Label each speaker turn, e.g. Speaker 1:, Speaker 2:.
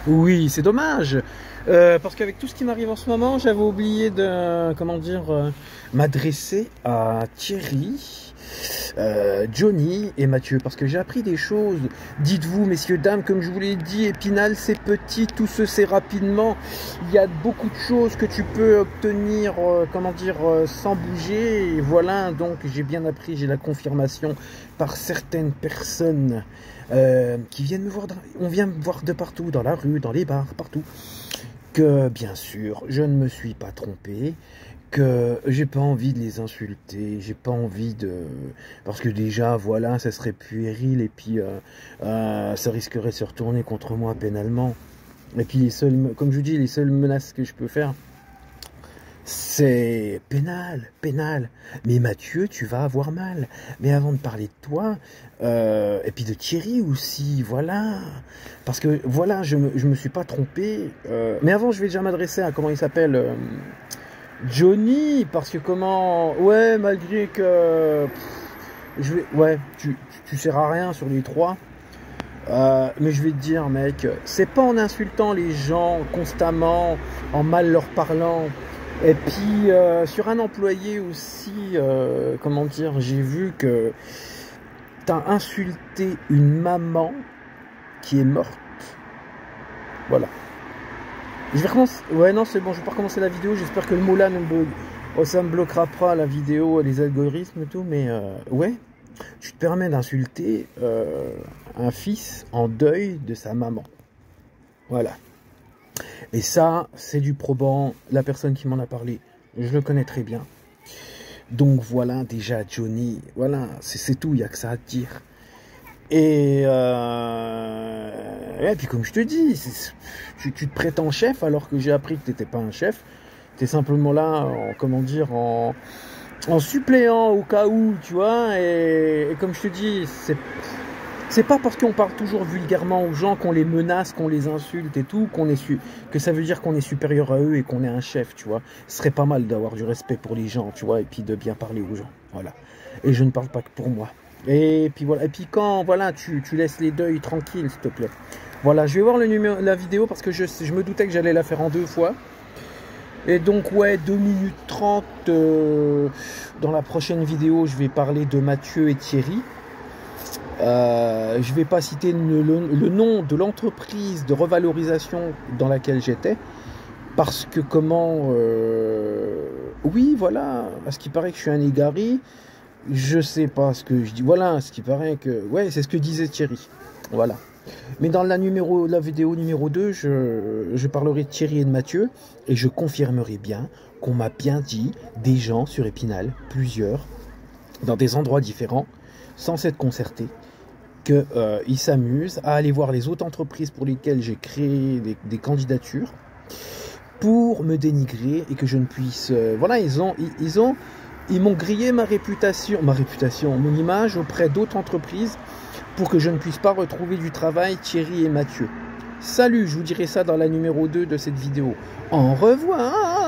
Speaker 1: Oui, c'est dommage. Parce qu'avec tout ce qui m'arrive en ce moment, j'avais oublié de, comment dire, m'adresser à Thierry, Johnny et Mathieu. Parce que j'ai appris des choses. Dites-vous, messieurs, dames, comme je vous l'ai dit, Épinal, c'est petit, tout se sait rapidement. Il y a beaucoup de choses que tu peux obtenir, comment dire, sans bouger. Et voilà, donc j'ai bien appris, j'ai la confirmation par certaines personnes qui viennent me voir. On vient me voir de partout, dans la rue, dans les bars, partout. Que bien sûr, je ne me suis pas trompé, que j'ai pas envie de les insulter, j'ai pas envie de... Parce que déjà, voilà, ça serait puéril et puis ça risquerait de se retourner contre moi pénalement. Et puis les seules, comme je vous dis, les seules menaces que je peux faire, c'est pénal, pénal. Mais Mathieu, tu vas avoir mal. Mais avant de parler de toi, et puis de Thierry aussi, voilà. Parce que, voilà, je me suis pas trompé. Mais avant, je vais déjà m'adresser à, comment il s'appelle, Johnny. Parce que comment... Ouais, malgré que... je vais, ouais, tu sers à rien sur les trois. Mais je vais te dire, mec, c'est pas en insultant les gens constamment, en mal leur parlant. Et puis, sur un employé aussi, comment dire, j'ai vu que t'as insulté une maman qui est morte. Voilà. Je vais recommencer. Ouais, non, c'est bon, je vais pas recommencer la vidéo. J'espère que le mot là ne me... Oh, ça me bloquera pas la vidéo, les algorithmes et tout. Mais ouais, tu te permets d'insulter un fils en deuil de sa maman. Voilà. Et ça, c'est du probant. La personne qui m'en a parlé, je le connais très bien. Donc voilà, déjà Johnny, voilà, c'est tout, il n'y a que ça à te dire. Et puis comme je te dis, tu te prétends chef alors que j'ai appris que tu n'étais pas un chef. Tu es simplement là, comment dire, en suppléant au cas où, tu vois. Et comme je te dis, c'est pas parce qu'on parle toujours vulgairement aux gens, qu'on les menace, qu'on les insulte et tout, que ça veut dire qu'on est supérieur à eux et qu'on est un chef, tu vois. Ce serait pas mal d'avoir du respect pour les gens, tu vois, et puis de bien parler aux gens, voilà. Et je ne parle pas que pour moi. Et puis voilà, et puis quand, voilà, tu laisses les deuils tranquilles, s'il te plaît. Voilà, je vais voir la vidéo parce que je me doutais que j'allais la faire en 2 fois. Et donc, ouais, 2 minutes 30, dans la prochaine vidéo, je vais parler de Mathieu et Thierry. Je vais pas citer le nom de l'entreprise de revalorisation dans laquelle j'étais parce que comment oui voilà, à ce qui paraît que je suis un égaré, je sais pas ce que je dis, voilà, à ce qui paraît que ouais, c'est ce que disait Thierry, voilà. Mais dans la vidéo numéro 2, je parlerai de Thierry et de Mathieu et je confirmerai bien qu'on m'a bien dit des gens sur Épinal, plusieurs, dans des endroits différents, sans s'être concertés, qu'ils s'amusent à aller voir les autres entreprises pour lesquelles j'ai créé des candidatures pour me dénigrer et que je ne puisse... voilà, ils m'ont grillé ma réputation, mon image auprès d'autres entreprises pour que je ne puisse pas retrouver du travail Thierry et Mathieu. Salut, je vous dirai ça dans la numéro 2 de cette vidéo. Au revoir!